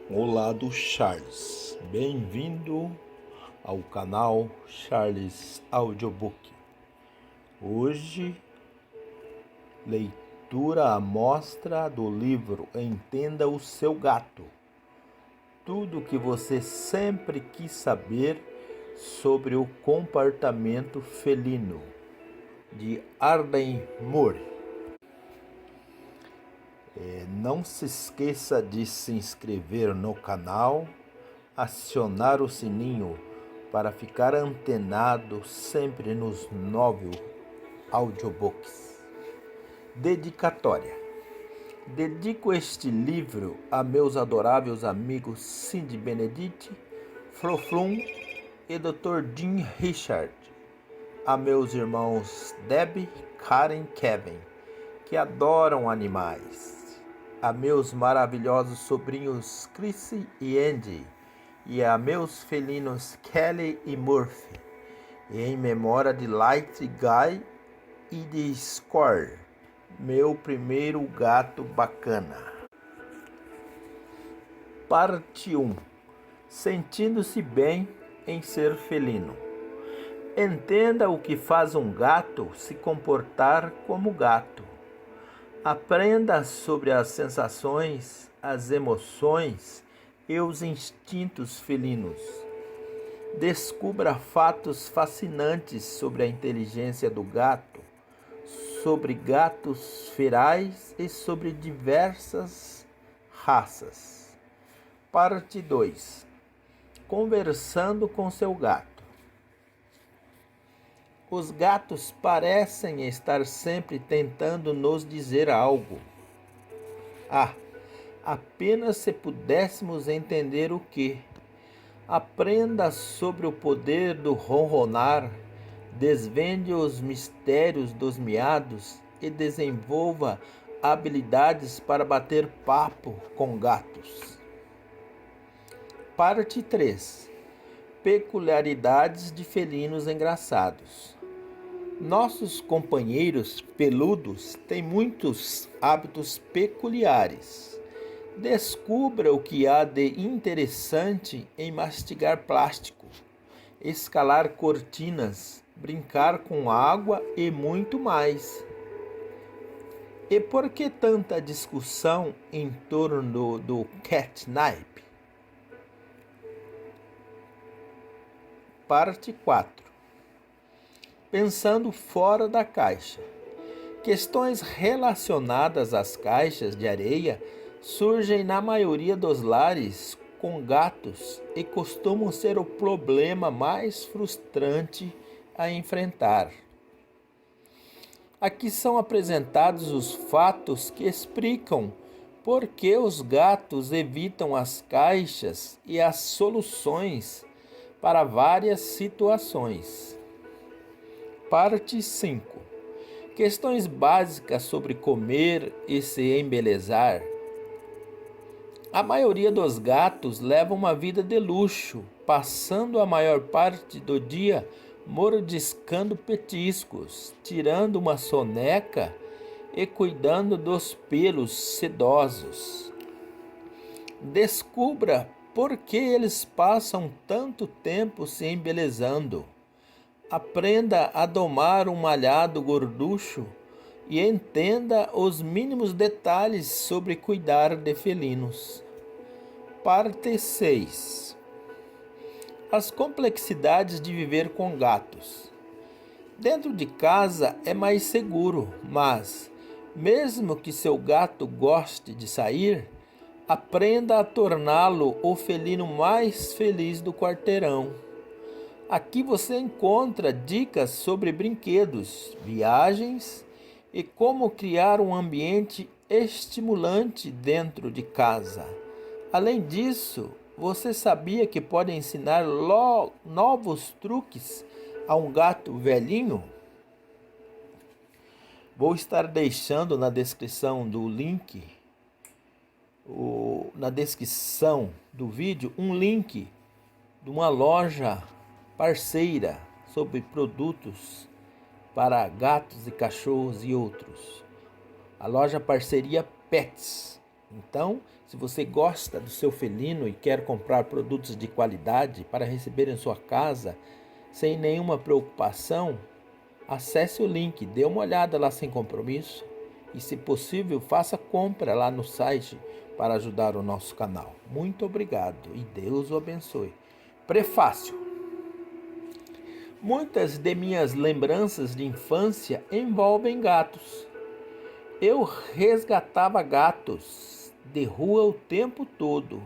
Olá do Charles, bem-vindo ao canal Charles Audiobook. Hoje, leitura à mostra do livro Entenda o Seu Gato. Tudo o que você sempre quis saber sobre o comportamento felino, de Arden Moore. Não se esqueça de se inscrever no canal, acionar o sininho para ficar antenado sempre nos novos audiobooks. Dedicatória. Dedico este livro a meus adoráveis amigos Cindy Benedict, Floflum e Dr. Jim Richard, a meus irmãos Debbie, Karen e Kevin, que adoram animais, a meus maravilhosos sobrinhos Chrissy e Andy, e a meus felinos Kelly e Murphy, e em memória de Light Guy e de Score, meu primeiro gato bacana. Parte 1. Sentindo-se bem em ser felino. Entenda o que faz um gato se comportar como gato. Aprenda sobre as sensações, as emoções e os instintos felinos. Descubra fatos fascinantes sobre a inteligência do gato, sobre gatos ferais e sobre diversas raças. Parte 2. Conversando com seu gato. Os gatos parecem estar sempre tentando nos dizer algo. Apenas se pudéssemos entender o que. Aprenda sobre o poder do ronronar, desvende os mistérios dos miados e desenvolva habilidades para bater papo com gatos. Parte 3. Peculiaridades de felinos engraçados. Nossos companheiros peludos têm muitos hábitos peculiares. Descubra o que há de interessante em mastigar plástico, escalar cortinas, brincar com água e muito mais. E por que tanta discussão em torno do catnip? Parte 4. Pensando fora da caixa. Questões relacionadas às caixas de areia surgem na maioria dos lares com gatos e costumam ser o problema mais frustrante a enfrentar. Aqui são apresentados os fatos que explicam por que os gatos evitam as caixas e as soluções para várias situações. Parte 5. Questões básicas sobre comer e se embelezar. A maioria dos gatos leva uma vida de luxo, passando a maior parte do dia mordiscando petiscos, tirando uma soneca e cuidando dos pelos sedosos. Descubra por que eles passam tanto tempo se embelezando. Aprenda a domar um malhado gorducho e entenda os mínimos detalhes sobre cuidar de felinos. Parte 6. As complexidades de viver com gatos. Dentro de casa é mais seguro, mas, mesmo que seu gato goste de sair, aprenda a torná-lo o felino mais feliz do quarteirão. Aqui você encontra dicas sobre brinquedos, viagens e como criar um ambiente estimulante dentro de casa. Além disso, você sabia que pode ensinar novos truques a um gato velhinho? Vou estar deixando na descrição do link, na descrição do vídeo, um link de uma loja parceira sobre produtos para gatos e cachorros e outros. A loja Parceria Pets. Então, se você gosta do seu felino e quer comprar produtos de qualidade para receber em sua casa sem nenhuma preocupação, acesse o link, dê uma olhada lá sem compromisso e, se possível, faça compra lá no site para ajudar o nosso canal. Muito obrigado e Deus o abençoe. Prefácio. Muitas de minhas lembranças de infância envolvem gatos. Eu resgatava gatos de rua o tempo todo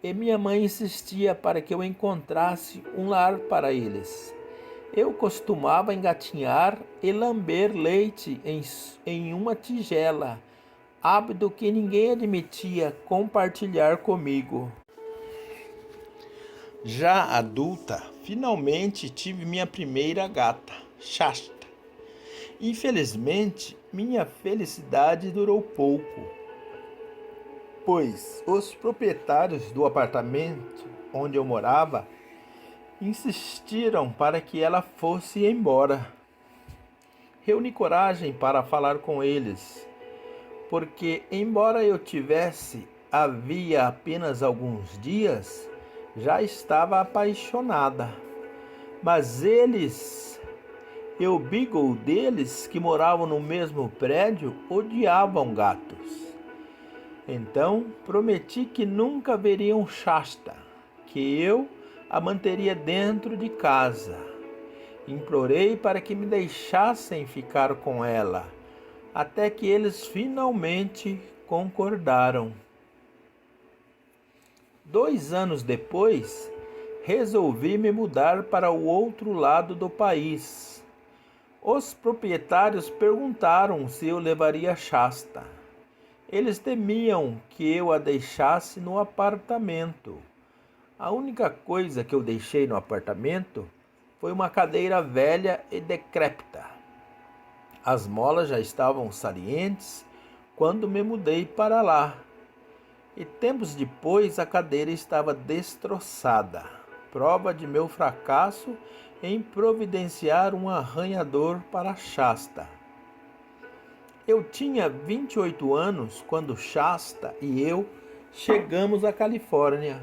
e minha mãe insistia para que eu encontrasse um lar para eles. Eu costumava engatinhar e lamber leite em uma tigela, hábito que ninguém admitia compartilhar comigo. Já adulta, finalmente tive minha primeira gata, Shasta. Infelizmente, minha felicidade durou pouco, pois os proprietários do apartamento onde eu morava insistiram para que ela fosse embora. Reuni coragem para falar com eles, porque, embora eu tivesse havia apenas alguns dias, já estava apaixonada. Mas eles e o beagle deles, que moravam no mesmo prédio, odiavam gatos. Então prometi que nunca veriam Shasta, que eu a manteria dentro de casa. Implorei para que me deixassem ficar com ela, até que eles finalmente concordaram. 2 anos depois, resolvi me mudar para o outro lado do país. Os proprietários perguntaram se eu levaria Shasta. Eles temiam que eu a deixasse no apartamento. A única coisa que eu deixei no apartamento foi uma cadeira velha e decrépita. As molas já estavam salientes quando me mudei para lá. E tempos depois a cadeira estava destroçada, prova de meu fracasso em providenciar um arranhador para Shasta. Eu tinha 28 anos quando Shasta e eu chegamos à Califórnia,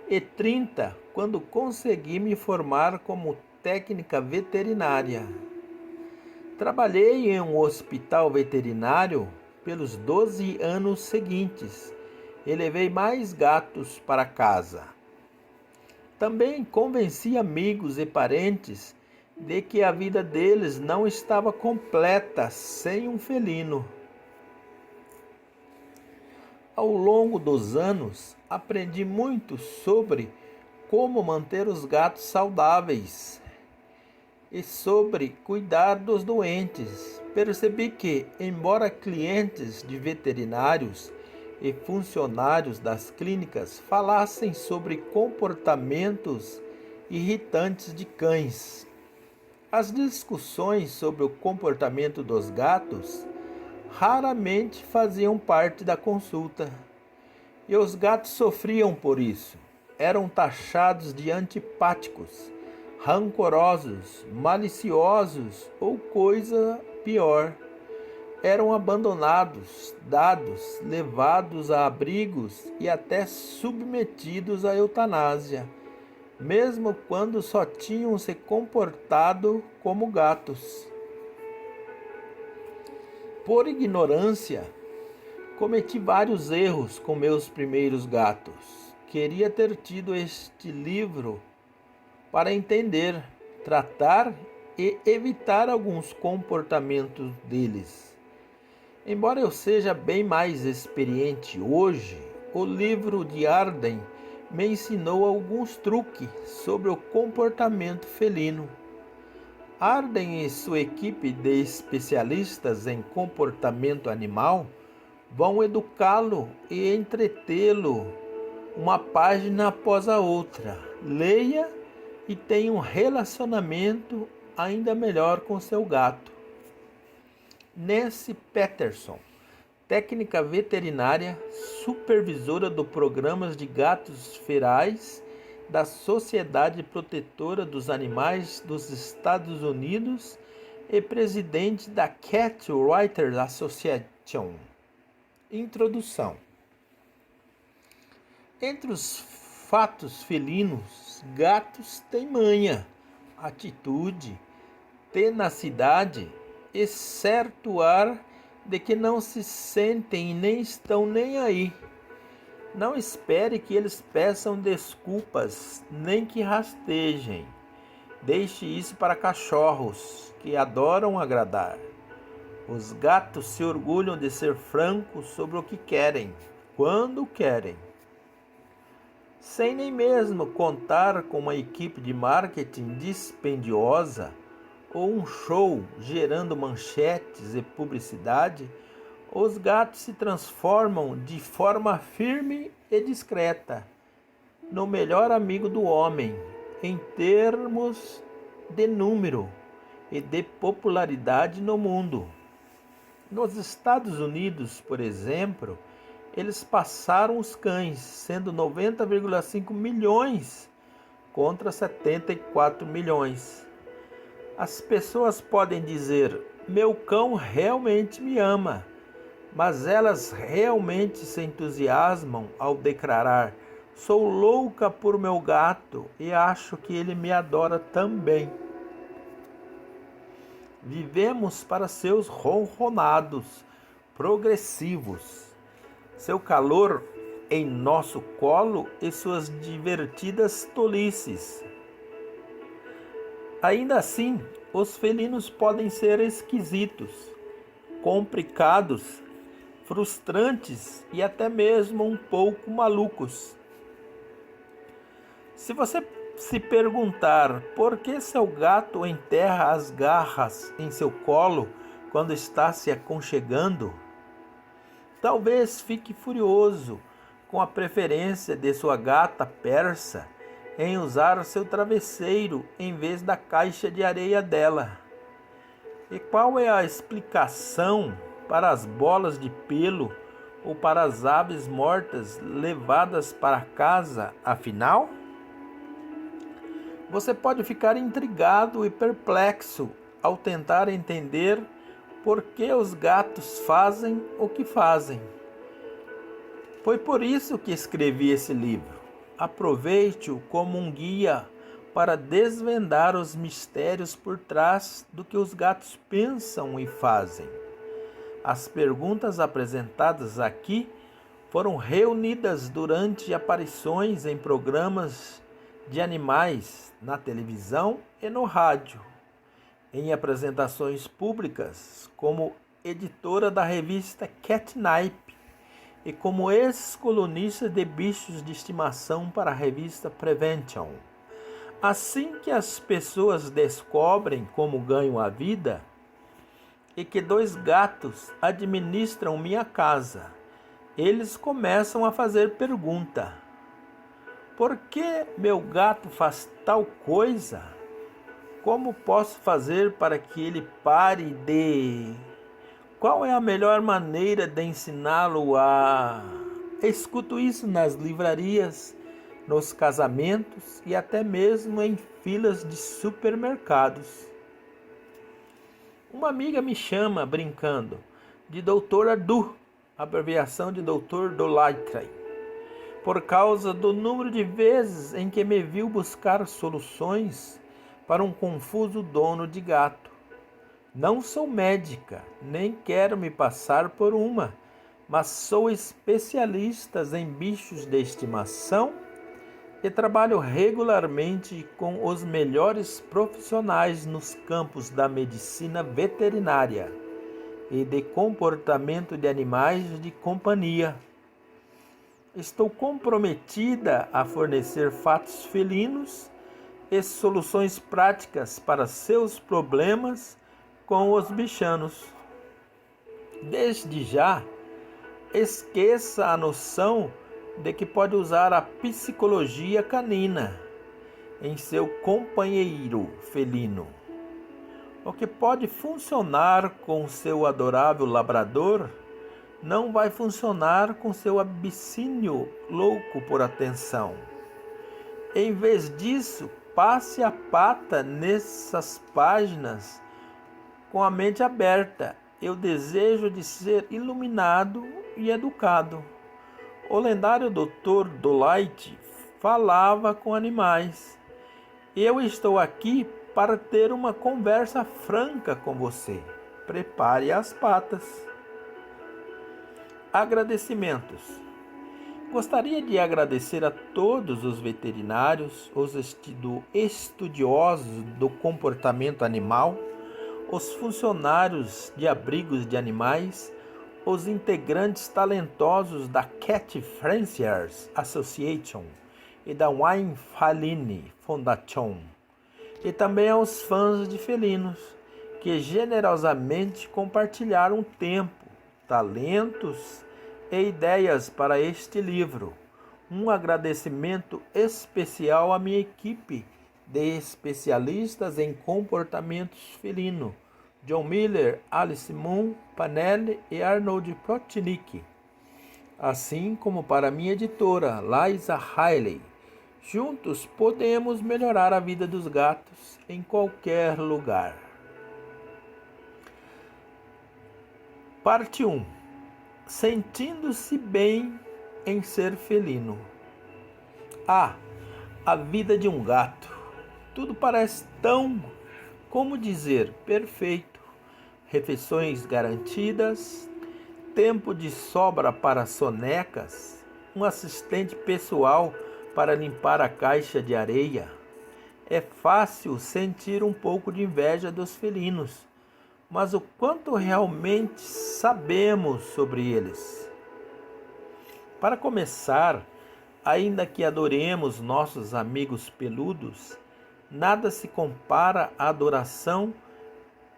e 30 quando consegui me formar como técnica veterinária. Trabalhei em um hospital veterinário pelos 12 anos seguintes e levei mais gatos para casa. Também convenci amigos e parentes de que a vida deles não estava completa sem um felino. Ao longo dos anos, aprendi muito sobre como manter os gatos saudáveis e sobre cuidar dos doentes. Percebi que, embora clientes de veterinários e funcionários das clínicas falassem sobre comportamentos irritantes de cães, as discussões sobre o comportamento dos gatos raramente faziam parte da consulta. E os gatos sofriam por isso. Eram taxados de antipáticos, rancorosos, maliciosos ou coisa pior. Eram abandonados, dados, levados a abrigos e até submetidos à eutanásia, mesmo quando só tinham se comportado como gatos. Por ignorância, cometi vários erros com meus primeiros gatos. Queria ter tido este livro para entender, tratar e evitar alguns comportamentos deles. Embora eu seja bem mais experiente hoje, o livro de Arden me ensinou alguns truques sobre o comportamento felino. Arden e sua equipe de especialistas em comportamento animal vão educá-lo e entretê-lo uma página após a outra. Leia e tenha um relacionamento ainda melhor com seu gato. Nancy Peterson, técnica veterinária, supervisora do Programas de Gatos Ferais da Sociedade Protetora dos Animais dos Estados Unidos e presidente da Cat Writers Association. Introdução. Entre os fatos felinos, gatos têm manha, atitude, tenacidade e certo ar de que não se sentem e nem estão nem aí. Não espere que eles peçam desculpas, nem que rastejem. Deixe isso para cachorros, que adoram agradar. Os gatos se orgulham de ser francos sobre o que querem, quando querem. Sem nem mesmo contar com uma equipe de marketing dispendiosa ou um show gerando manchetes e publicidade, os gatos se transformam de forma firme e discreta no melhor amigo do homem, em termos de número e de popularidade no mundo. Nos Estados Unidos, por exemplo, eles passaram os cães, sendo 90,5 milhões contra 74 milhões. As pessoas podem dizer: meu cão realmente me ama, mas elas realmente se entusiasmam ao declarar: sou louca por meu gato e acho que ele me adora também. Vivemos para seus ronronados progressivos, seu calor em nosso colo e suas divertidas tolices. Ainda assim, os felinos podem ser esquisitos, complicados, frustrantes e até mesmo um pouco malucos. Se você se perguntar por que seu gato enterra as garras em seu colo quando está se aconchegando, talvez fique furioso com a preferência de sua gata persa em usar seu travesseiro em vez da caixa de areia dela. E qual é a explicação para as bolas de pelo ou para as aves mortas levadas para casa, afinal? Você pode ficar intrigado e perplexo ao tentar entender por que os gatos fazem o que fazem. Foi por isso que escrevi esse livro. Aproveite-o como um guia para desvendar os mistérios por trás do que os gatos pensam e fazem. As perguntas apresentadas aqui foram reunidas durante aparições em programas de animais na televisão e no rádio, em apresentações públicas como editora da revista Catnip e como ex-colunista de bichos de estimação para a revista Prevention. Assim que as pessoas descobrem como ganham a vida e que 2 gatos administram minha casa, eles começam a fazer pergunta: por que meu gato faz tal coisa? Como posso fazer para que ele pare de... Qual é a melhor maneira de ensiná-lo a... Escuto isso nas livrarias, nos casamentos e até mesmo em filas de supermercados. Uma amiga me chama, brincando, de Doutora Du, abreviação de Doutor Dolittle, por causa do número de vezes em que me viu buscar soluções para um confuso dono de gato. Não sou médica, nem quero me passar por uma, mas sou especialista em bichos de estimação e trabalho regularmente com os melhores profissionais nos campos da medicina veterinária e de comportamento de animais de companhia. Estou comprometida a fornecer fatos felinos e soluções práticas para seus problemas com os bichanos. Desde já, esqueça a noção de que pode usar a psicologia canina em seu companheiro felino. O que pode funcionar com seu adorável labrador não vai funcionar com seu abissínio louco por atenção. Em vez disso, passe a pata nessas páginas com a mente aberta e o desejo de ser iluminado e educado. O lendário Dr. Dolittle falava com animais. Eu estou aqui para ter uma conversa franca com você. Prepare as patas. Agradecimentos. Gostaria de agradecer a todos os veterinários, os estudiosos do comportamento animal, os funcionários de abrigos de animais, os integrantes talentosos da Cat Fanciers Association e da Wine Feline Foundation, e também aos fãs de felinos, que generosamente compartilharam tempo, talentos e ideias para este livro. Um agradecimento especial à minha equipe de especialistas em comportamentos felino, John Miller, Alice Moon, Panelli e Arnold Protnick, assim como para minha editora, Liza Hiley. Juntos podemos melhorar a vida dos gatos em qualquer lugar. Parte 1. Sentindo-se bem em ser felino. A vida de um gato. Tudo parece tão, como dizer, perfeito. Refeições garantidas, tempo de sobra para sonecas, um assistente pessoal para limpar a caixa de areia. É fácil sentir um pouco de inveja dos felinos, mas o quanto realmente sabemos sobre eles? Para começar, ainda que adoremos nossos amigos peludos, nada se compara à adoração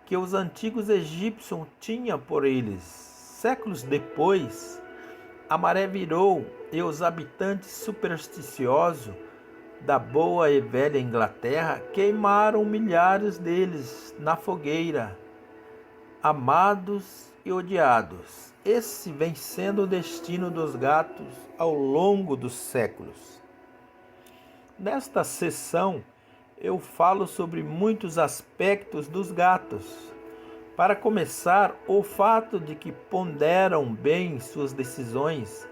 que os antigos egípcios tinham por eles. Séculos depois, a maré virou e os habitantes supersticiosos da boa e velha Inglaterra queimaram milhares deles na fogueira, amados e odiados. Esse vem sendo o destino dos gatos ao longo dos séculos. Nesta sessão, eu falo sobre muitos aspectos dos gatos. Para começar, o fato de que ponderam bem suas decisões.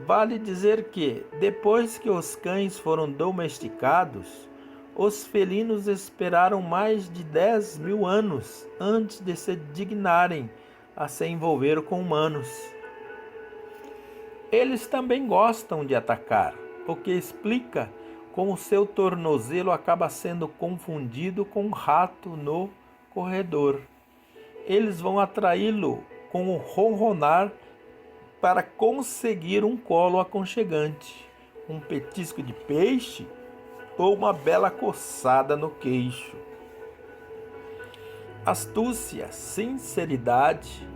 Vale dizer que, depois que os cães foram domesticados, os felinos esperaram mais de 10.000 anos antes de se dignarem a se envolver com humanos. Eles também gostam de atacar, o que explica como seu tornozelo acaba sendo confundido com um rato no corredor. Eles vão atraí-lo com o ronronar para conseguir um colo aconchegante, um petisco de peixe ou uma bela coçada no queixo. Astúcia, sinceridade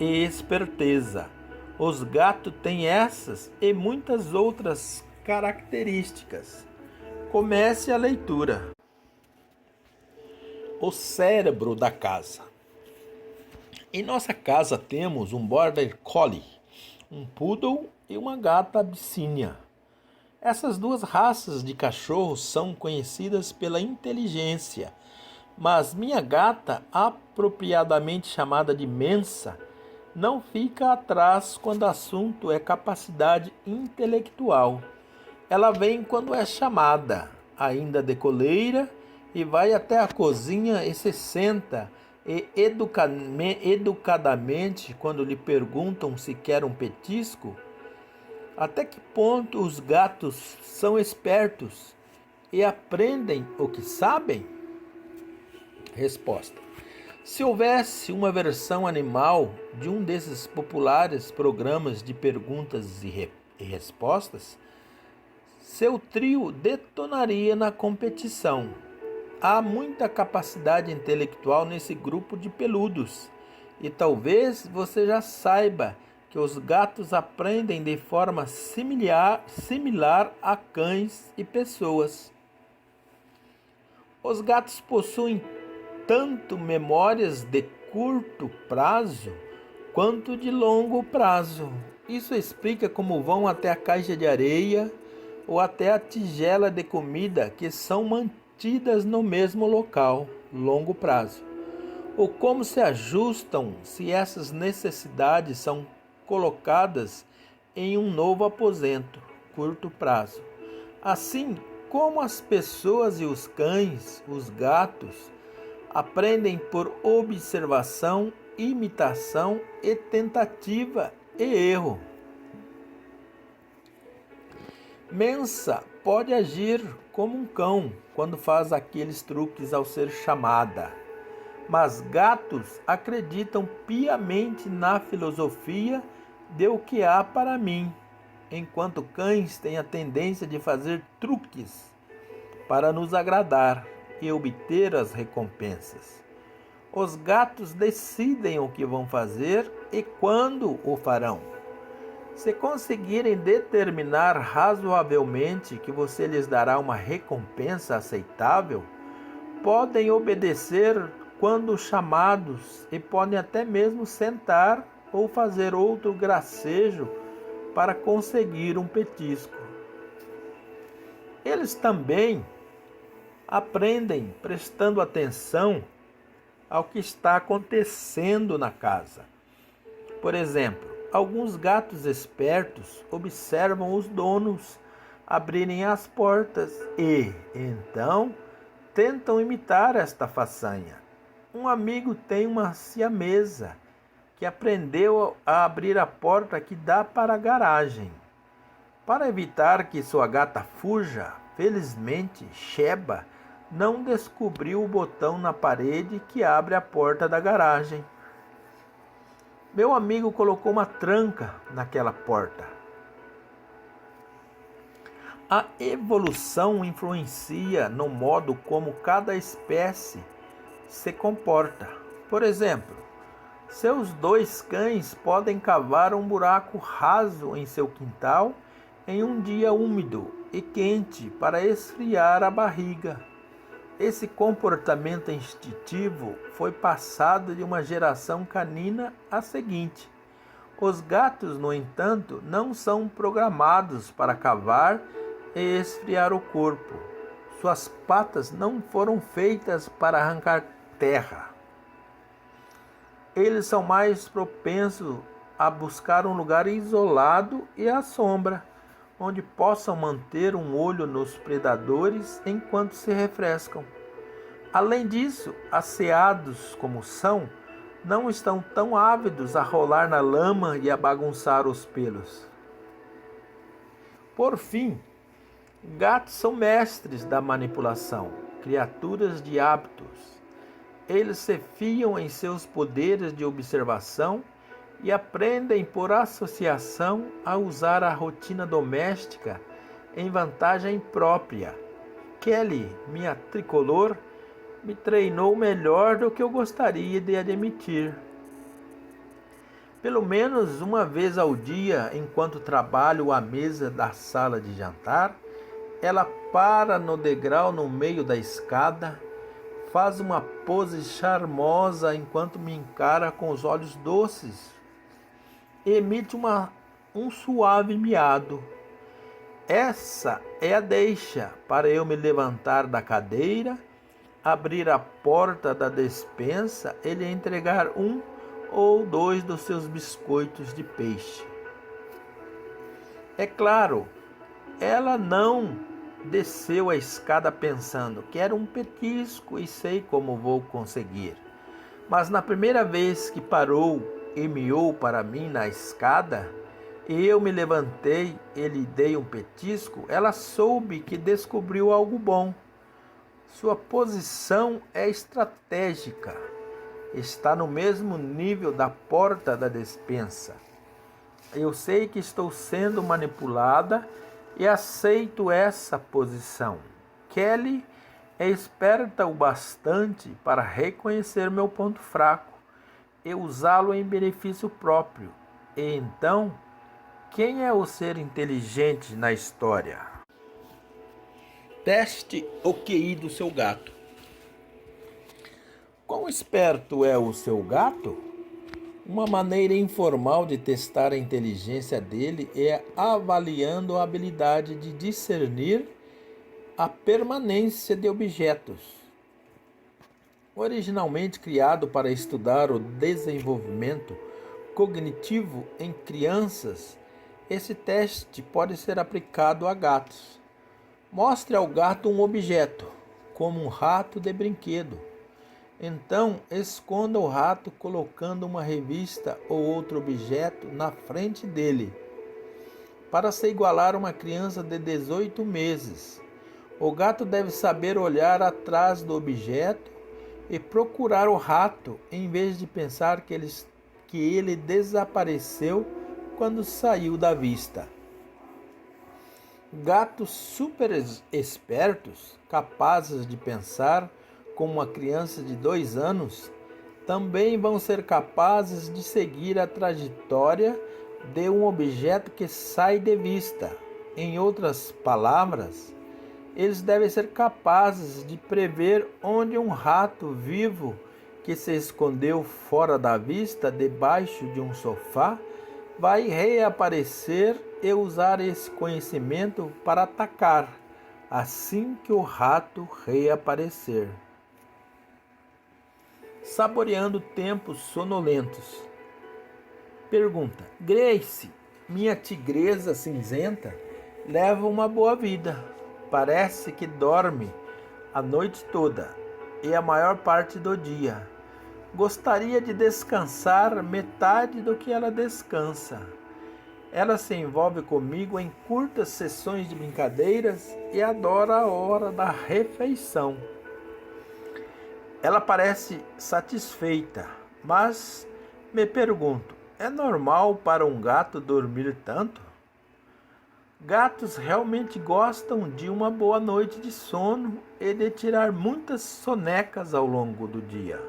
e esperteza. Os gatos têm essas e muitas outras características. Comece a leitura. O cérebro da casa. Em nossa casa temos um Border Collie, um Poodle e uma gata Abissínia. Essas duas raças de cachorros são conhecidas pela inteligência, mas minha gata, apropriadamente chamada de Mensa, não fica atrás quando o assunto é capacidade intelectual. Ela vem quando é chamada, ainda de coleira, e vai até a cozinha e se senta e educadamente, quando lhe perguntam se quer um petisco. Até que ponto os gatos são espertos e aprendem o que sabem? Resposta: se houvesse uma versão animal de um desses populares programas de perguntas e respostas, seu trio detonaria na competição. Há muita capacidade intelectual nesse grupo de peludos, e talvez você já saiba que os gatos aprendem de forma similar a cães e pessoas. Os gatos possuem tanto memórias de curto prazo quanto de longo prazo. Isso explica como vão até a caixa de areia ou até a tigela de comida, que são mantidas no mesmo local, longo prazo. Ou como se ajustam se essas necessidades são colocadas em um novo aposento, curto prazo. Assim como as pessoas e os cães, os gatos, aprendem por observação, imitação e tentativa e erro. Mensa pode agir como um cão quando faz aqueles truques ao ser chamada, mas gatos acreditam piamente na filosofia de o que há para mim, enquanto cães têm a tendência de fazer truques para nos agradar e obter as recompensas. Os gatos decidem o que vão fazer e quando o farão. Se conseguirem determinar razoavelmente que você lhes dará uma recompensa aceitável, podem obedecer quando chamados e podem até mesmo sentar ou fazer outro gracejo para conseguir um petisco. Eles também aprendem prestando atenção ao que está acontecendo na casa. Por exemplo, alguns gatos espertos observam os donos abrirem as portas e, então, tentam imitar esta façanha. Um amigo tem uma siamesa que aprendeu a abrir a porta que dá para a garagem. Para evitar que sua gata fuja, felizmente, Sheba não descobriu o botão na parede que abre a porta da garagem. Meu amigo colocou uma tranca naquela porta. A evolução influencia no modo como cada espécie se comporta. Por exemplo, seus dois cães podem cavar um buraco raso em seu quintal em um dia úmido e quente para esfriar a barriga. Esse comportamento instintivo foi passado de uma geração canina à seguinte. Os gatos, no entanto, não são programados para cavar e esfriar o corpo. Suas patas não foram feitas para arrancar terra. Eles são mais propensos a buscar um lugar isolado e à sombra, onde possam manter um olho nos predadores enquanto se refrescam. Além disso, asseados como são, não estão tão ávidos a rolar na lama e a bagunçar os pelos. Por fim, gatos são mestres da manipulação, criaturas de hábitos. Eles se fiam em seus poderes de observação e aprendem por associação a usar a rotina doméstica em vantagem própria. Kelly, minha tricolor, me treinou melhor do que eu gostaria de admitir. Pelo menos uma vez ao dia, enquanto trabalho à mesa da sala de jantar, ela para no degrau no meio da escada, faz uma pose charmosa enquanto me encara com os olhos doces e emite um suave miado. Essa é a deixa para eu me levantar da cadeira, abrir a porta da despensa e lhe entregar um ou dois dos seus biscoitos de peixe. É claro, ela não desceu a escada pensando: quero um petisco e sei como vou conseguir. Mas na primeira vez que parou e miou para mim na escada, e eu me levantei e lhe dei um petisco, ela soube que descobriu algo bom. Sua posição é estratégica. Está no mesmo nível da porta da despensa. Eu sei que estou sendo manipulada e aceito essa posição. Kelly é esperta o bastante para reconhecer meu ponto fraco e usá-lo em benefício próprio. E então, quem é o ser inteligente na história? Teste o QI do seu gato. Quão esperto é o seu gato? Uma maneira informal de testar a inteligência dele é avaliando a habilidade de discernir a permanência de objetos. Originalmente criado para estudar o desenvolvimento cognitivo em crianças, Esse teste pode ser aplicado a gatos. Mostre ao gato um objeto, como um rato de brinquedo. Então, esconda o rato colocando uma revista ou outro objeto na frente dele. Para se igualar a uma criança de 18 meses, o gato deve saber olhar atrás do objeto e procurar o rato, em vez de pensar que ele desapareceu quando saiu da vista. Gatos super espertos, capazes de pensar como uma criança de 2 anos, também vão ser capazes de seguir a trajetória de um objeto que sai de vista. Em outras palavras, eles devem ser capazes de prever onde um rato vivo que se escondeu fora da vista debaixo de um sofá vai reaparecer e usar esse conhecimento para atacar assim que o rato reaparecer. Saboreando tempos sonolentos. Pergunta: Grace, minha tigresa cinzenta, leva uma boa vida. Parece que dorme a noite toda e a maior parte do dia. Gostaria de descansar metade do que ela descansa. Ela se envolve comigo em curtas sessões de brincadeiras e adora a hora da refeição. Ela parece satisfeita, mas me pergunto, é normal para um gato dormir tanto? Gatos realmente gostam de uma boa noite de sono e de tirar muitas sonecas ao longo do dia.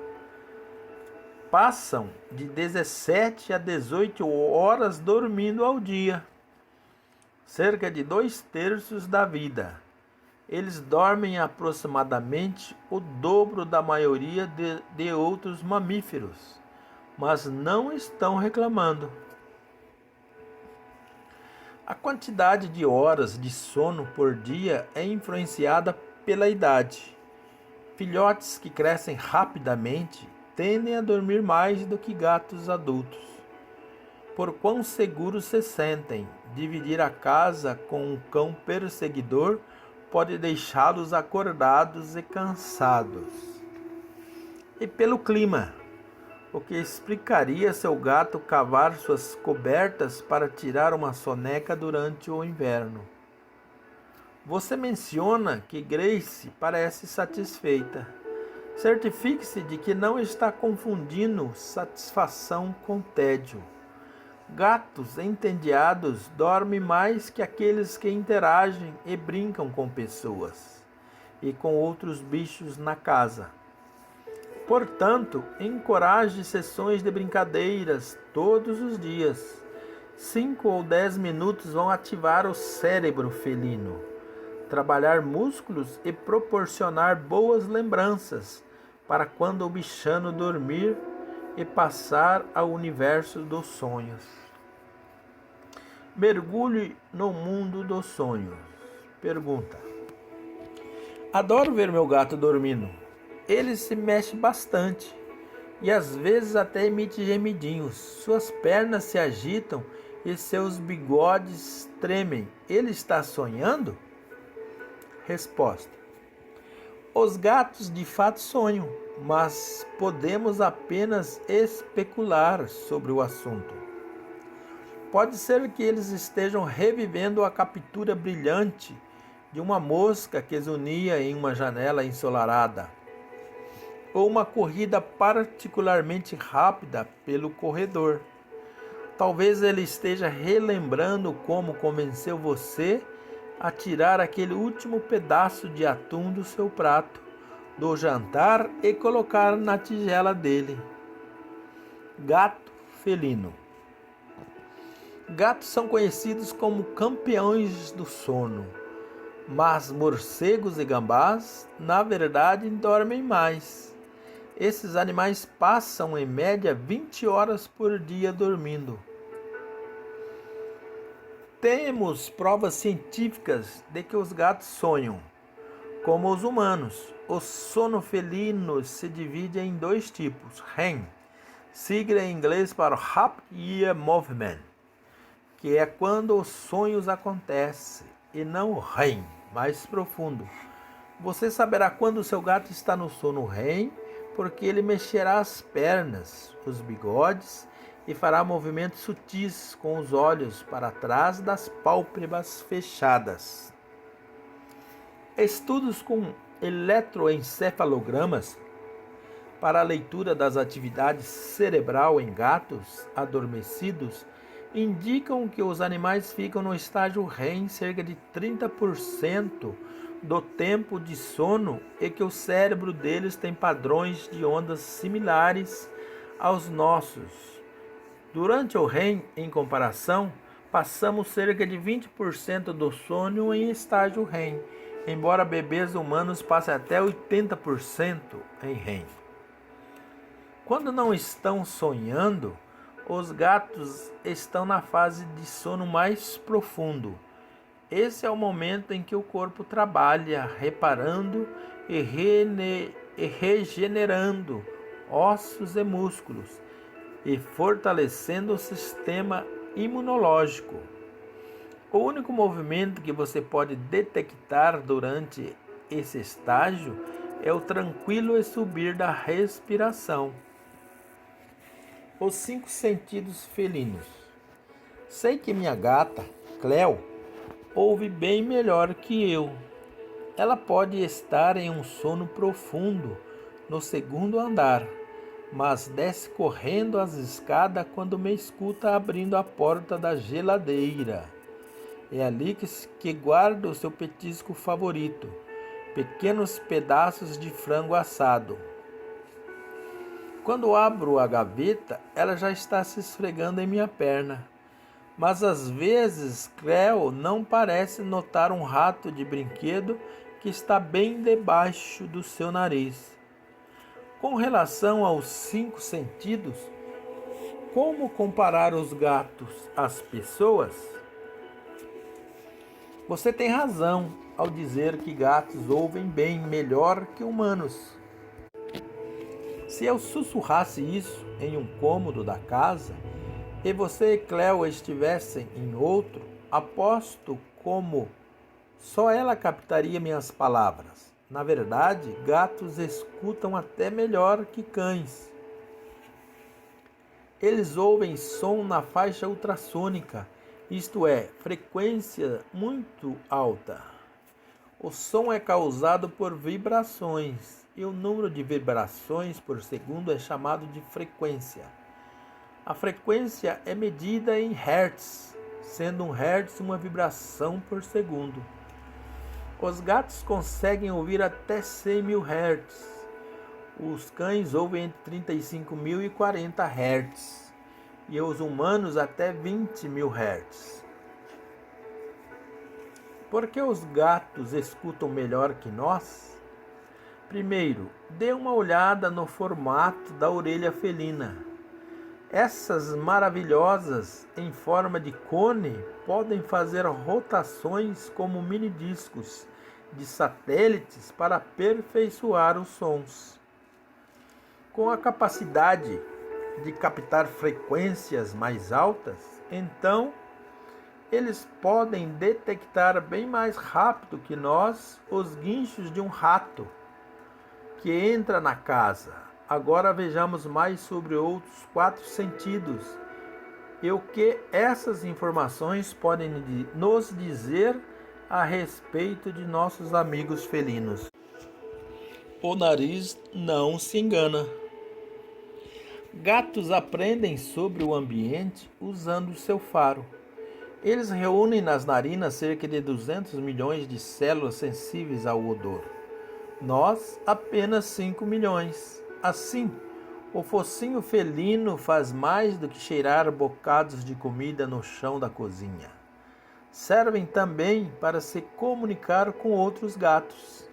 Passam de 17 a 18 horas dormindo ao dia, cerca de 2/3 da vida. Eles dormem aproximadamente o dobro da maioria de outros mamíferos, mas não estão reclamando. A quantidade de horas de sono por dia é influenciada pela idade. Filhotes que crescem rapidamente tendem a dormir mais do que gatos adultos. Por quão seguros se sentem, dividir a casa com um cão perseguidor pode deixá-los acordados e cansados. E pelo clima, o que explicaria seu gato cavar suas cobertas para tirar uma soneca durante o inverno. Você menciona que Grace parece satisfeita. Certifique-se de que não está confundindo satisfação com tédio. Gatos entediados dormem mais que aqueles que interagem e brincam com pessoas e com outros bichos na casa. Portanto, encoraje sessões de brincadeiras todos os dias. 5 ou 10 minutos vão ativar o cérebro felino, trabalhar músculos e proporcionar boas lembranças para quando o bichano dormir e passar ao universo dos sonhos. Mergulhe no mundo dos sonhos. Pergunta: adoro ver meu gato dormindo. Ele se mexe bastante e às vezes até emite gemidinhos. Suas pernas se agitam e seus bigodes tremem. Ele está sonhando? Resposta: os gatos de fato sonham, mas podemos apenas especular sobre o assunto. Pode ser que eles estejam revivendo a captura brilhante de uma mosca que zunia em uma janela ensolarada, ou uma corrida particularmente rápida pelo corredor. Talvez ele esteja relembrando como convenceu você a tirar aquele último pedaço de atum do seu prato do jantar e colocar na tigela dele. Gato felino. Gatos são conhecidos como campeões do sono, mas morcegos e gambás, na verdade, dormem mais. Esses animais passam em média 20 horas por dia dormindo. Temos provas científicas de que os gatos sonham. Como os humanos, o sono felino se divide em 2 tipos: REM, sigla em inglês para Rapid Eye Movement, que é quando os sonhos acontecem e não o REM mais profundo. Você saberá quando o seu gato está no sono REM, porque ele mexerá as pernas, os bigodes e fará movimentos sutis com os olhos para trás das pálpebras fechadas. Estudos com eletroencefalogramas para a leitura das atividades cerebral em gatos adormecidos indicam que os animais ficam no estágio REM cerca de 30% do tempo de sono e que o cérebro deles tem padrões de ondas similares aos nossos. Durante o REM, em comparação, passamos cerca de 20% do sono em estágio REM, embora bebês humanos passem até 80% em REM. Quando não estão sonhando, os gatos estão na fase de sono mais profundo. Esse é o momento em que o corpo trabalha, reparando e regenerando ossos e músculos e fortalecendo o sistema imunológico. O único movimento que você pode detectar durante esse estágio é o tranquilo subir da respiração. Os 5 sentidos felinos. Sei que minha gata, Cleo, ouve bem melhor que eu. Ela pode estar em um sono profundo no segundo andar, mas desce correndo as escadas quando me escuta abrindo a porta da geladeira. É ali que guarda o seu petisco favorito, pequenos pedaços de frango assado. Quando abro a gaveta, ela já está se esfregando em minha perna. Mas às vezes Cleo não parece notar um rato de brinquedo que está bem debaixo do seu nariz. Com relação aos 5 sentidos, como comparar os gatos às pessoas? Você tem razão ao dizer que gatos ouvem bem melhor que humanos. Se eu sussurrasse isso em um cômodo da casa e você e Cleo estivessem em outro, aposto como só ela captaria minhas palavras. Na verdade, gatos escutam até melhor que cães. Eles ouvem som na faixa ultrassônica, isto é, frequência muito alta. O som é causado por vibrações e o número de vibrações por segundo é chamado de frequência. A frequência é medida em hertz, sendo um hertz uma vibração por segundo. Os gatos conseguem ouvir até 100.000 hertz. Os cães ouvem entre 35.000 e 40 hertz. E os humanos até 20.000 hertz. Por que os gatos escutam melhor que nós? Primeiro, dê uma olhada no formato da orelha felina. Essas maravilhosas em forma de cone podem fazer rotações como mini discos de satélites para aperfeiçoar os sons. Com a capacidade de captar frequências mais altas, então eles podem detectar bem mais rápido que nós os guinchos de um rato que entra na casa. Agora vejamos mais sobre outros 4 sentidos e o que essas informações podem nos dizer a respeito de nossos amigos felinos. O nariz não se engana. Gatos aprendem sobre o ambiente usando seu faro. Eles reúnem nas narinas cerca de 200 milhões de células sensíveis ao odor. Nós, apenas 5 milhões. Assim, o focinho felino faz mais do que cheirar bocados de comida no chão da cozinha. Servem também para se comunicar com outros gatos.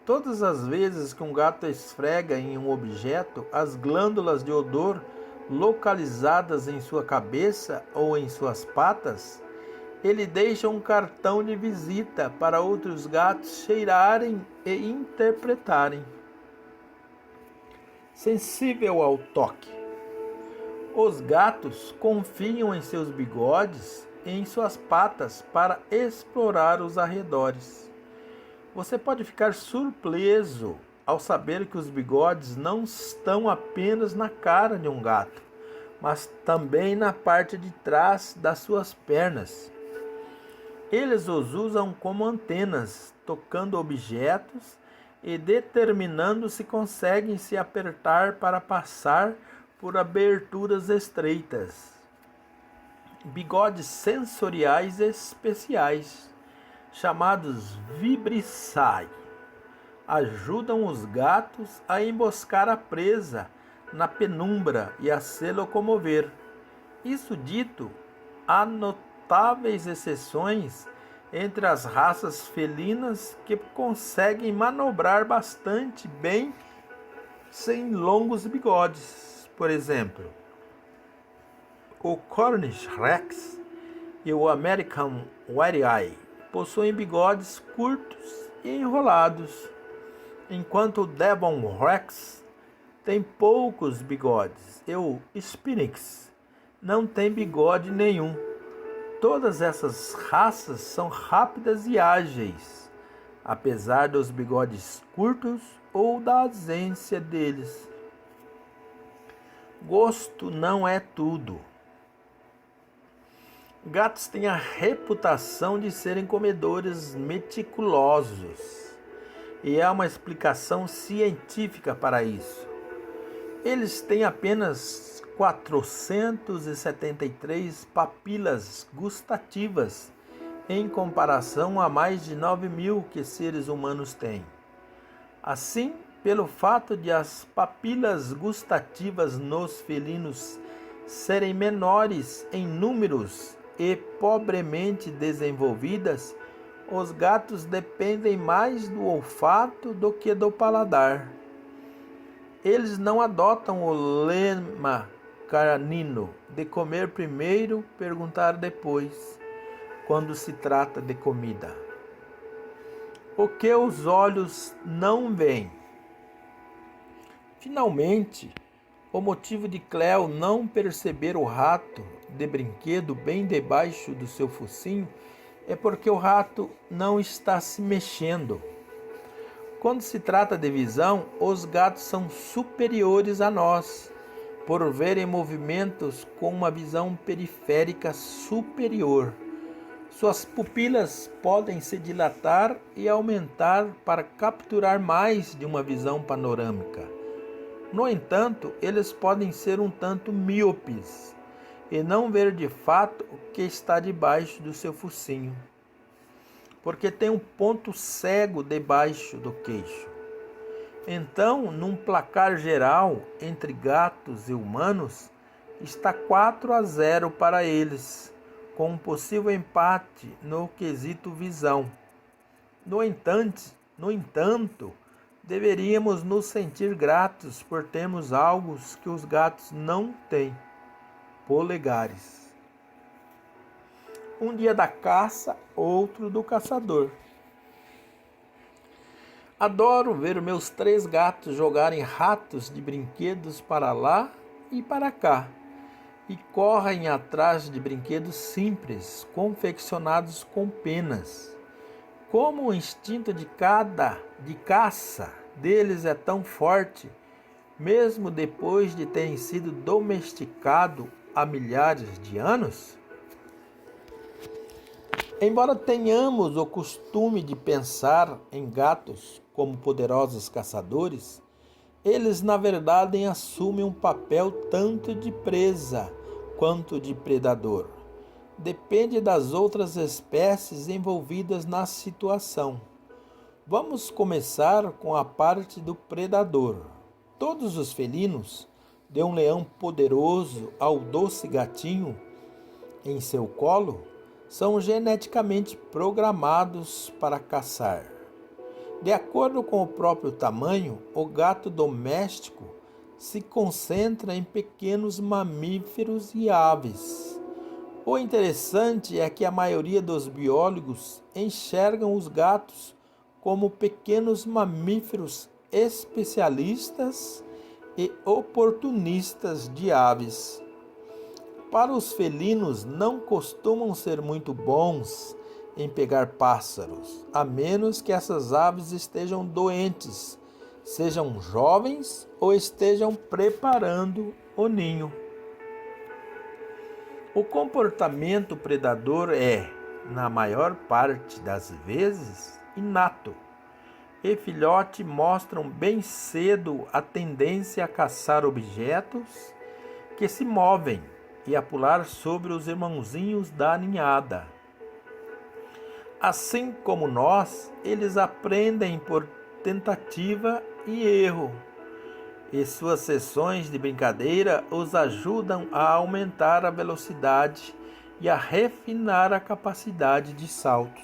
Todas as vezes que um gato esfrega em um objeto, as glândulas de odor localizadas em sua cabeça ou em suas patas, ele deixa um cartão de visita para outros gatos cheirarem e interpretarem. Sensível ao toque. Os gatos confiam em seus bigodes e em suas patas para explorar os arredores. Você pode ficar surpreso ao saber que os bigodes não estão apenas na cara de um gato, mas também na parte de trás das suas pernas. Eles os usam como antenas, tocando objetos e determinando se conseguem se apertar para passar por aberturas estreitas. Bigodes sensoriais especiais, chamados vibriçae, ajudam os gatos a emboscar a presa na penumbra e a se locomover. Isso dito, há notáveis exceções entre as raças felinas que conseguem manobrar bastante bem sem longos bigodes. Por exemplo, o Cornish Rex e o American Wide-Eye possuem bigodes curtos e enrolados, enquanto o Devon Rex tem poucos bigodes e o Sphinx não tem bigode nenhum. Todas essas raças são rápidas e ágeis, apesar dos bigodes curtos ou da ausência deles. Gosto não é tudo. Gatos têm a reputação de serem comedores meticulosos, e há uma explicação científica para isso. Eles têm apenas 473 papilas gustativas, em comparação a mais de 9.000 que seres humanos têm. Assim, pelo fato de as papilas gustativas nos felinos serem menores em números e pobremente desenvolvidas, os gatos dependem mais do olfato do que do paladar. Eles não adotam o lema canino de comer primeiro, perguntar depois, quando se trata de comida. O que os olhos não veem. Finalmente, o motivo de Cleo não perceber o rato de brinquedo bem debaixo do seu focinho é porque o rato não está se mexendo. Quando se trata de visão, os gatos são superiores a nós, por verem movimentos com uma visão periférica superior. Suas pupilas podem se dilatar e aumentar para capturar mais de uma visão panorâmica. No entanto, eles podem ser um tanto míopes e não ver de fato o que está debaixo do seu focinho, porque tem um ponto cego debaixo do queixo. Então, num placar geral entre gatos e humanos, está 4-0 para eles, com um possível empate no quesito visão. No entanto, deveríamos nos sentir gratos por termos algo que os gatos não têm: polegares. Um dia da caça, outro do caçador. Adoro ver meus 3 gatos jogarem ratos de brinquedos para lá e para cá, e correm atrás de brinquedos simples, confeccionados com penas. Como o instinto de caça deles é tão forte, mesmo depois de terem sido domesticados há milhares de anos? Embora tenhamos o costume de pensar em gatos como poderosos caçadores, eles na verdade assumem um papel tanto de presa quanto de predador. Depende das outras espécies envolvidas na situação. Vamos começar com a parte do predador. Todos os felinos, de um leão poderoso ao doce gatinho em seu colo, são geneticamente programados para caçar. De acordo com o próprio tamanho, o gato doméstico se concentra em pequenos mamíferos e aves. O interessante é que a maioria dos biólogos enxergam os gatos como pequenos mamíferos especialistas e oportunistas de aves. Para os felinos, não costumam ser muito bons em pegar pássaros, a menos que essas aves estejam doentes, sejam jovens ou estejam preparando o ninho. O comportamento predador é, na maior parte das vezes, inato, e filhotes mostram bem cedo a tendência a caçar objetos que se movem e a pular sobre os irmãozinhos da ninhada. Assim como nós, eles aprendem por tentativa e erro, e suas sessões de brincadeira os ajudam a aumentar a velocidade e a refinar a capacidade de saltos.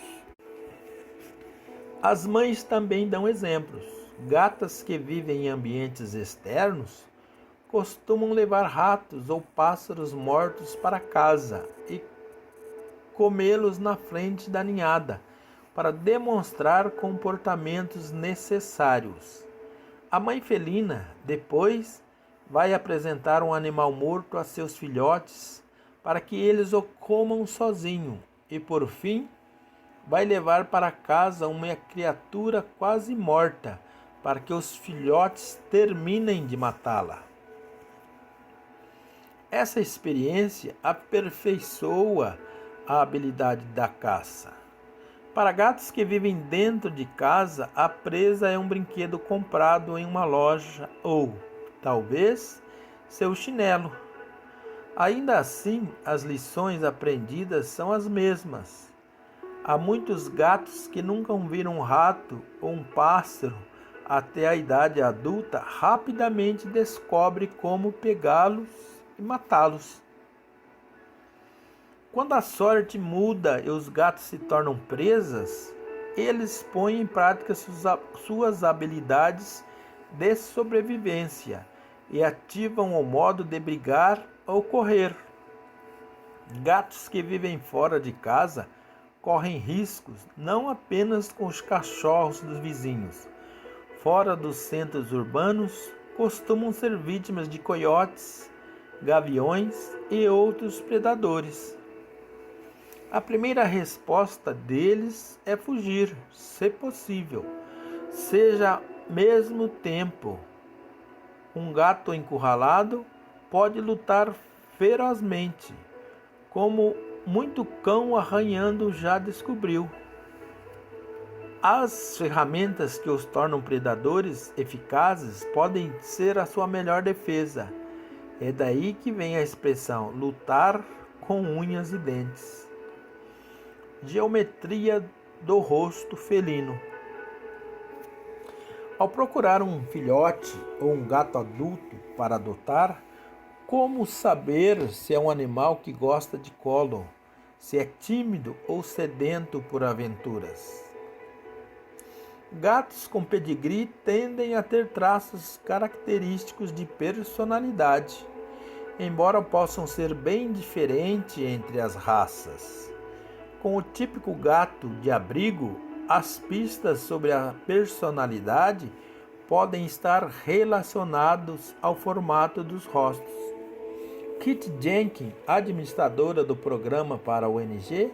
As mães também dão exemplos. Gatas que vivem em ambientes externos costumam levar ratos ou pássaros mortos para casa e comê-los na frente da ninhada, para demonstrar comportamentos necessários. A mãe felina, depois, vai apresentar um animal morto a seus filhotes para que eles o comam sozinho e, por fim, vai levar para casa uma criatura quase morta para que os filhotes terminem de matá-la. Essa experiência aperfeiçoa a habilidade da caça. Para gatos que vivem dentro de casa, a presa é um brinquedo comprado em uma loja ou, talvez, seu chinelo. Ainda assim, as lições aprendidas são as mesmas. Há muitos gatos que nunca viram um rato ou um pássaro até a idade adulta, rapidamente descobre como pegá-los e matá-los. Quando a sorte muda e os gatos se tornam presas, eles põem em prática suas habilidades de sobrevivência e ativam o modo de brigar ou correr. Gatos que vivem fora de casa correm riscos não apenas com os cachorros dos vizinhos. Fora dos centros urbanos, costumam ser vítimas de coiotes, gaviões e outros predadores. A primeira resposta deles é fugir, se possível, seja mesmo tempo. Um gato encurralado pode lutar ferozmente, como muito cão arranhando já descobriu. As ferramentas que os tornam predadores eficazes podem ser a sua melhor defesa. É daí que vem a expressão lutar com unhas e dentes. Geometria do rosto felino. Ao procurar um filhote ou um gato adulto para adotar, como saber se é um animal que gosta de colo, se é tímido ou sedento por aventuras? Gatos com pedigree tendem a ter traços característicos de personalidade, embora possam ser bem diferentes entre as raças. Com o típico gato de abrigo, as pistas sobre a personalidade podem estar relacionadas ao formato dos rostos. Kit Jenkins, administradora do programa para a ONG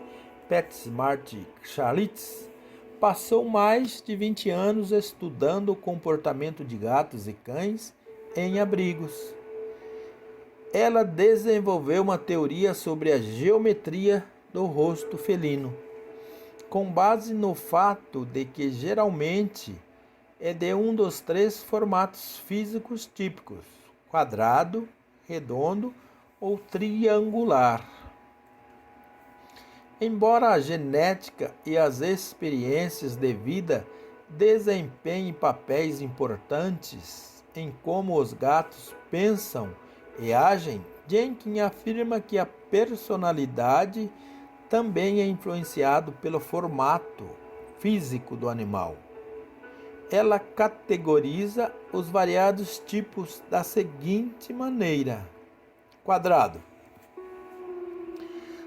PetSmart Charlotte, passou mais de 20 anos estudando o comportamento de gatos e cães em abrigos. Ela desenvolveu uma teoria sobre a geometria do rosto felino, com base no fato de que geralmente é de um dos 3 formatos físicos típicos: quadrado, redondo ou triangular. Embora a genética e as experiências de vida desempenhem papéis importantes em como os gatos pensam e agem, Jenkins afirma que a personalidade também é influenciado pelo formato físico do animal. Ela categoriza os variados tipos da seguinte maneira: quadrado.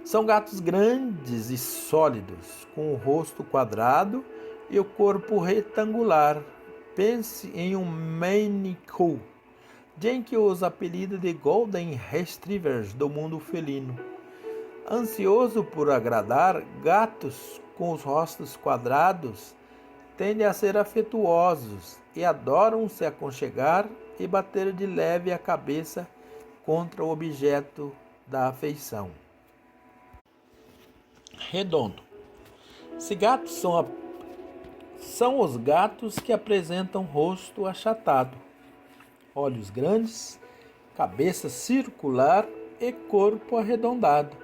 São gatos grandes e sólidos, com o rosto quadrado e o corpo retangular. Pense em um Maine Coon, Jenkins os apelida de Golden Retrievers do mundo felino. Ansioso por agradar, gatos com os rostos quadrados tendem a ser afetuosos e adoram se aconchegar e bater de leve a cabeça contra o objeto da afeição. Redondo. São os gatos que apresentam rosto achatado, olhos grandes, cabeça circular e corpo arredondado.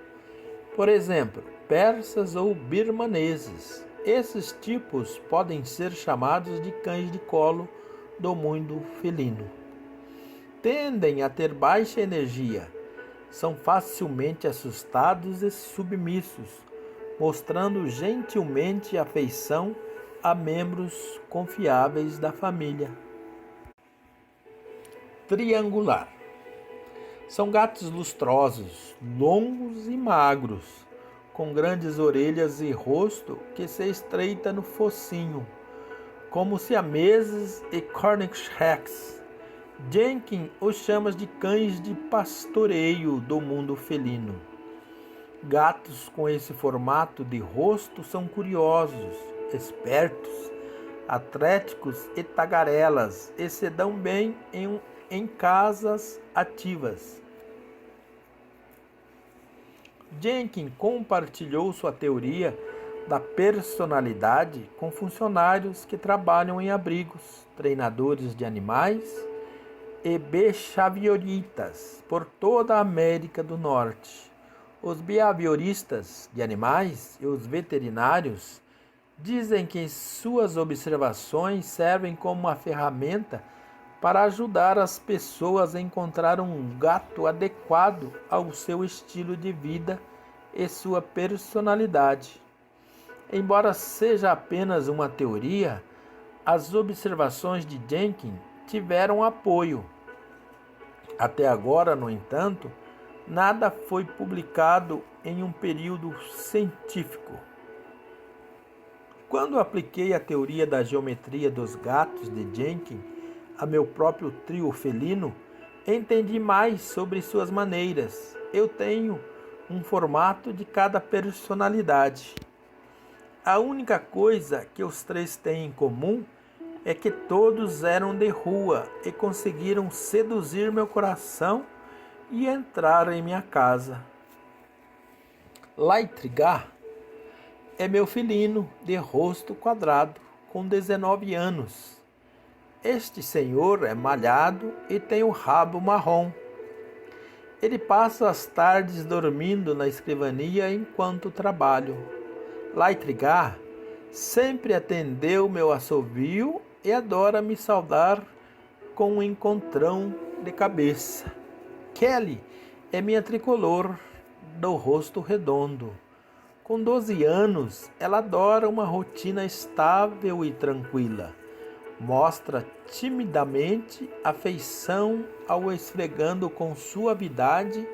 Por exemplo, persas ou birmaneses. Esses tipos podem ser chamados de cães de colo do mundo felino. Tendem a ter baixa energia, são facilmente assustados e submissos, mostrando gentilmente afeição a membros confiáveis da família. Triangular. São gatos lustrosos, longos e magros, com grandes orelhas e rosto que se estreita no focinho, como siameses e Cornish Rex. Jenkins os chama de cães de pastoreio do mundo felino. Gatos com esse formato de rosto são curiosos, espertos, atléticos e tagarelas e se dão bem em casas ativas. Jenkins compartilhou sua teoria da personalidade com funcionários que trabalham em abrigos, treinadores de animais e behavioristas por toda a América do Norte. Os behavioristas de animais e os veterinários dizem que suas observações servem como uma ferramenta para ajudar as pessoas a encontrar um gato adequado ao seu estilo de vida e sua personalidade. Embora seja apenas uma teoria, as observações de Jenkins tiveram apoio. Até agora, no entanto, nada foi publicado em um período científico. Quando apliquei a teoria da geometria dos gatos de Jenkins a meu próprio trio felino, entendi mais sobre suas maneiras. Eu tenho um formato de cada personalidade. A única coisa que os três têm em comum é que todos eram de rua e conseguiram seduzir meu coração e entrar em minha casa. Lightgar é meu felino de rosto quadrado, com 19 anos. Este senhor é malhado e tem o rabo marrom. Ele passa as tardes dormindo na escrivania enquanto trabalho. Lightgar sempre atendeu meu assovio e adora me saudar com um encontrão de cabeça. Kelly é minha tricolor do rosto redondo. Com 12 anos, ela adora uma rotina estável e tranquila. Mostra timidamente afeição ao esfregando com suavidade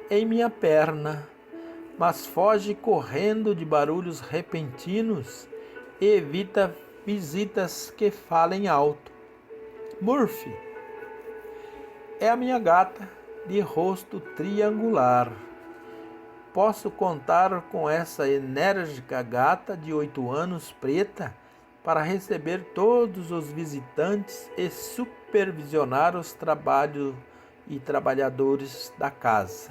em minha perna, mas foge correndo de barulhos repentinos e evita visitas que falem alto. Murphy é a minha gata de rosto triangular. Posso contar com essa enérgica gata de 8 anos preta para receber todos os visitantes e supervisionar os trabalhos e trabalhadores da casa.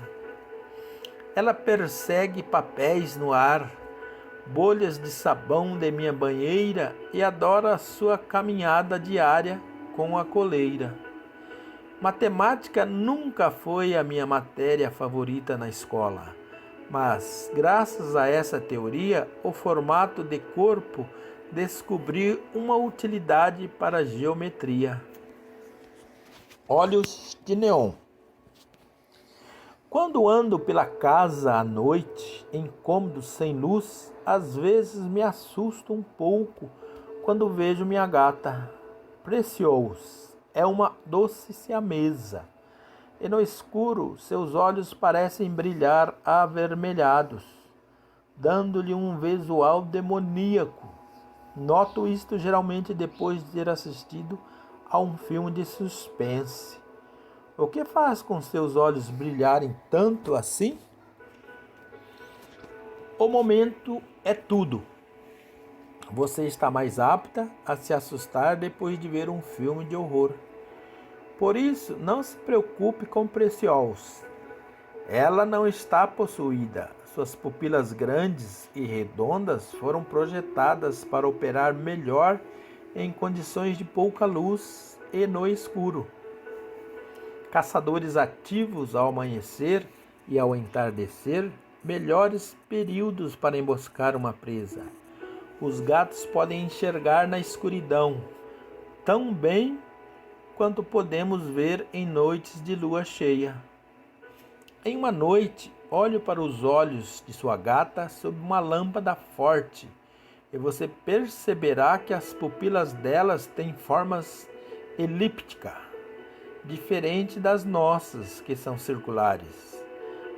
Ela persegue papéis no ar, bolhas de sabão de minha banheira e adora a sua caminhada diária com a coleira. Matemática nunca foi a minha matéria favorita na escola, mas, graças a essa teoria, o formato de corpo descobri uma utilidade para a geometria. Olhos de neon. Quando ando pela casa à noite, em cômodos sem luz, às vezes me assusto um pouco quando vejo minha gata. Precious é uma doce siamesa, e no escuro seus olhos parecem brilhar avermelhados, dando-lhe um visual demoníaco. Noto isto geralmente depois de ter assistido a um filme de suspense. O que faz com seus olhos brilharem tanto assim? O momento é tudo. Você está mais apta a se assustar depois de ver um filme de horror. Por isso, não se preocupe com Precious. Ela não está possuída. Suas pupilas grandes e redondas foram projetadas para operar melhor em condições de pouca luz e no escuro. Caçadores ativos ao amanhecer e ao entardecer, melhores períodos para emboscar uma presa. Os gatos podem enxergar na escuridão, tão bem quanto podemos ver em noites de lua cheia. Em uma noite, olhe para os olhos de sua gata sob uma lâmpada forte e você perceberá que as pupilas delas têm formas elípticas, diferente das nossas, que são circulares.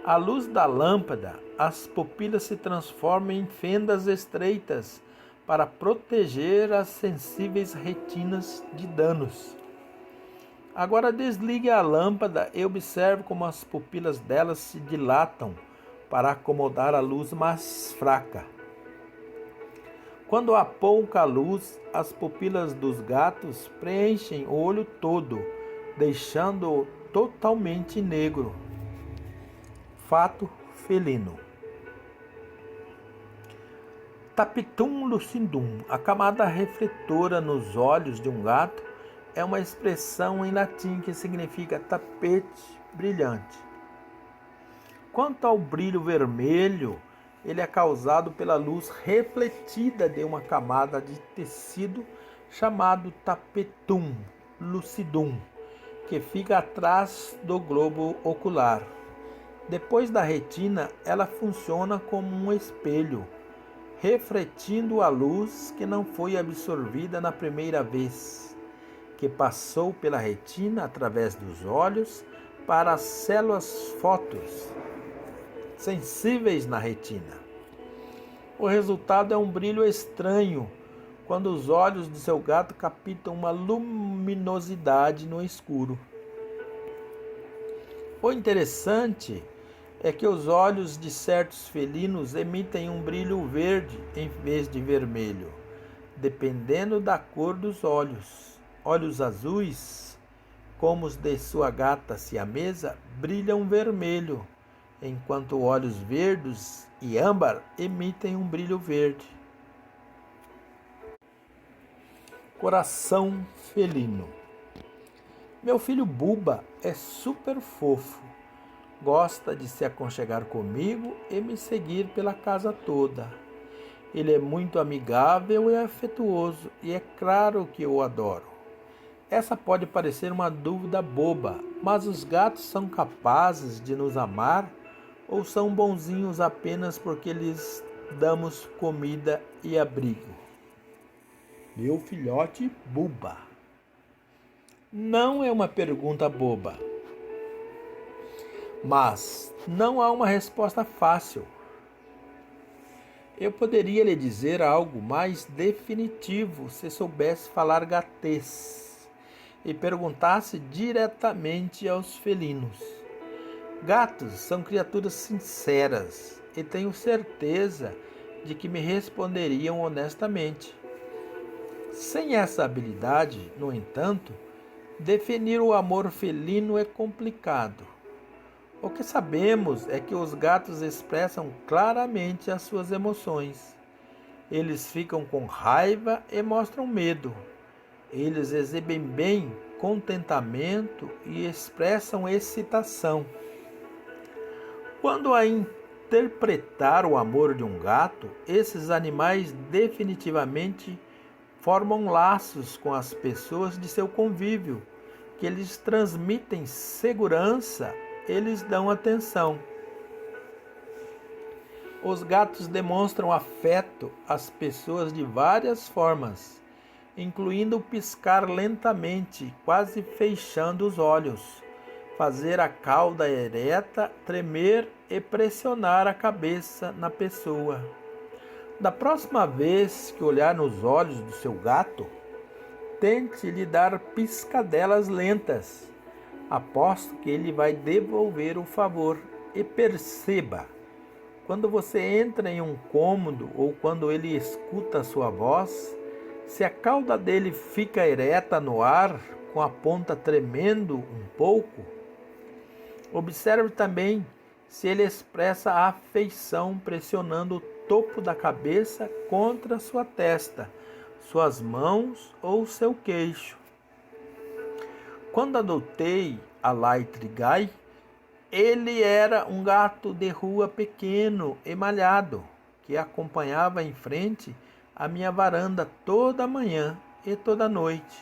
À luz da lâmpada, as pupilas se transformam em fendas estreitas para proteger as sensíveis retinas de danos. Agora desligue a lâmpada e observe como as pupilas delas se dilatam para acomodar a luz mais fraca. Quando há pouca luz, as pupilas dos gatos preenchem o olho todo, deixando-o totalmente negro. Fato felino. Tapetum lucidum, a camada refletora nos olhos de um gato, é uma expressão em latim que significa tapete brilhante. Quanto ao brilho vermelho, ele é causado pela luz refletida de uma camada de tecido chamado tapetum lucidum, que fica atrás do globo ocular. Depois da retina, ela funciona como um espelho, refletindo a luz que não foi absorvida na primeira vez, que passou pela retina através dos olhos para as células fótons sensíveis na retina. O resultado é um brilho estranho quando os olhos de seu gato captam uma luminosidade no escuro. O interessante é que os olhos de certos felinos emitem um brilho verde em vez de vermelho, dependendo da cor dos olhos. Olhos azuis, como os de sua gata siamesa, brilham vermelho, enquanto olhos verdes e âmbar emitem um brilho verde. Coração felino. Meu filho Buba é super fofo. Gosta de se aconchegar comigo e me seguir pela casa toda. Ele é muito amigável e afetuoso, e é claro que eu o adoro. Essa pode parecer uma dúvida boba, mas os gatos são capazes de nos amar ou são bonzinhos apenas porque lhes damos comida e abrigo? Meu filhote Buba. Não é uma pergunta boba, mas não há uma resposta fácil. Eu poderia lhe dizer algo mais definitivo se soubesse falar gatês e perguntasse diretamente aos felinos. Gatos são criaturas sinceras e tenho certeza de que me responderiam honestamente. Sem essa habilidade, no entanto, definir o amor felino é complicado. O que sabemos é que os gatos expressam claramente as suas emoções. Eles ficam com raiva e mostram medo. Eles exibem bem contentamento e expressam excitação. Quando a interpretar o amor de um gato, esses animais definitivamente formam laços com as pessoas de seu convívio, que lhes transmitem segurança e lhes dão atenção. Os gatos demonstram afeto às pessoas de várias formas, incluindo piscar lentamente, quase fechando os olhos, fazer a cauda ereta tremer e pressionar a cabeça na pessoa. Da próxima vez que olhar nos olhos do seu gato, tente lhe dar piscadelas lentas, Aposto que ele vai devolver o favor. E perceba, quando você entra em um cômodo ou quando ele escuta a sua voz, se a cauda dele fica ereta no ar, com a ponta tremendo um pouco, observe também se ele expressa afeição pressionando o topo da cabeça contra sua testa, suas mãos ou seu queixo. Quando adotei a Light Guy, ele era um gato de rua pequeno e malhado, que acompanhava em frente à minha varanda toda manhã e toda noite,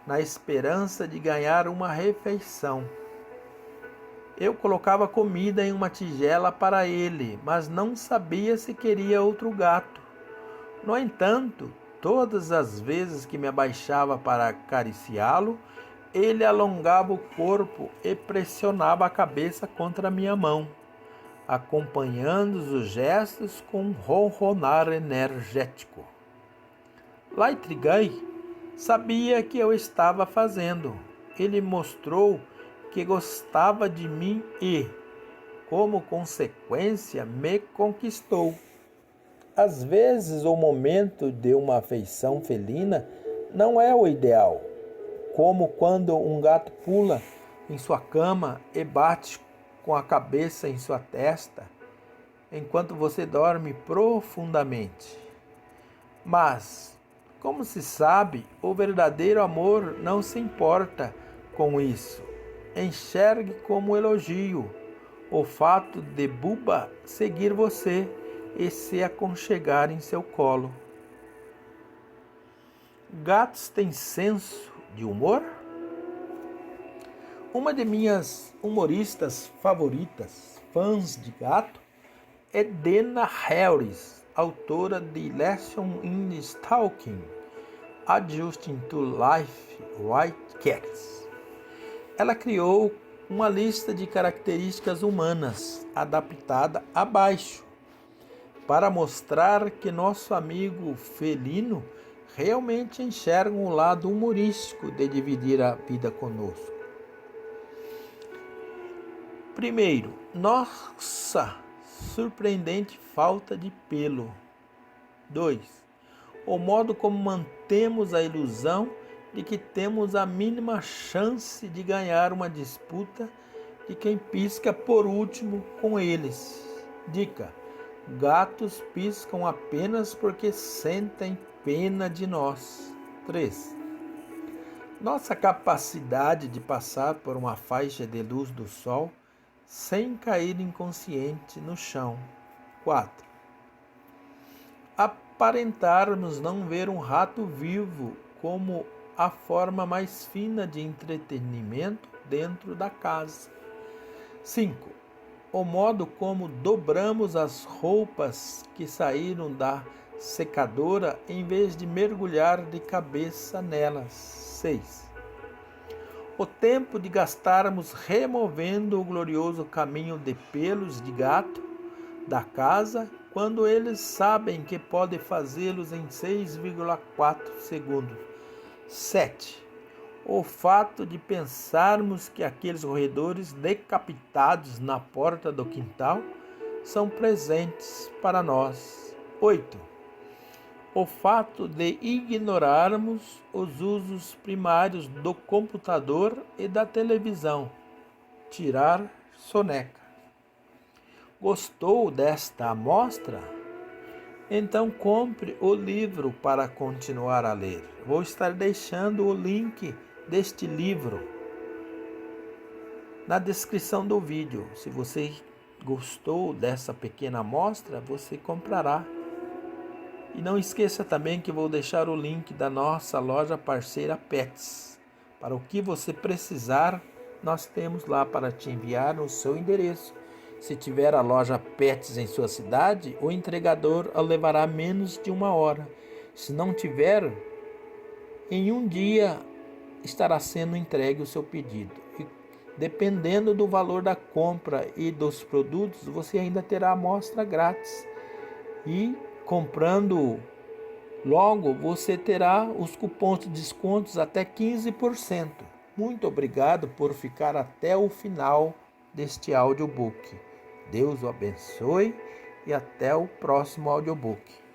na esperança de ganhar uma refeição. Eu colocava comida em uma tigela para ele, mas não sabia se queria outro gato. No entanto, todas as vezes que me abaixava para acariciá-lo, ele alongava o corpo e pressionava a cabeça contra a minha mão, acompanhando os gestos com um ronronar energético. Light Guy sabia que eu estava fazendo. Ele mostrou que gostava de mim e, como consequência, me conquistou. Às vezes, o momento de uma afeição felina não é o ideal, como quando um gato pula em sua cama e bate com a cabeça em sua testa, enquanto você dorme profundamente. Mas, como se sabe, o verdadeiro amor não se importa com isso. Enxergue como elogio o fato de Buba seguir você e se aconchegar em seu colo. Gatos têm senso de humor? Uma de minhas humoristas favoritas, fãs de gato, é Dana Harris, autora de Lesson in Stalking, Adjusting to Life White Cats. Ela criou uma lista de características humanas, adaptada abaixo, para mostrar que nosso amigo felino realmente enxerga o lado humorístico de dividir a vida conosco. Primeiro, nossa surpreendente falta de pelo. 2. O modo como mantemos a ilusão de que temos a mínima chance de ganhar uma disputa de quem pisca por último com eles. Dica: gatos piscam apenas porque sentem pena de nós. 3. Nossa capacidade de passar por uma faixa de luz do sol sem cair inconsciente no chão. 4. Aparentarmos não ver um rato vivo como a forma mais fina de entretenimento dentro da casa. 5. O modo como dobramos as roupas que saíram da secadora em vez de mergulhar de cabeça nelas. 6. O tempo de gastarmos removendo o glorioso caminho de pelos de gato da casa, quando eles sabem que pode fazê-los em 6,4 segundos. 7. O fato de pensarmos que aqueles roedores decapitados na porta do quintal são presentes para nós. 8. O fato de ignorarmos os usos primários do computador e da televisão. Tirar soneca. Gostou desta amostra? Então compre o livro para continuar a ler. Vou estar deixando o link deste livro na descrição do vídeo. Se você gostou dessa pequena amostra, você comprará. E não esqueça também que vou deixar o link da nossa loja parceira Pets. Para o que você precisar, nós temos lá para te enviar no seu endereço. Se tiver a loja Pets em sua cidade, o entregador a levará menos de 1 hora. Se não tiver, em 1 dia estará sendo entregue o seu pedido. E dependendo do valor da compra e dos produtos, você ainda terá amostra grátis. E comprando logo, você terá os cupons de descontos até 15%. Muito obrigado por ficar até o final deste audiobook. Deus o abençoe e até o próximo audiobook.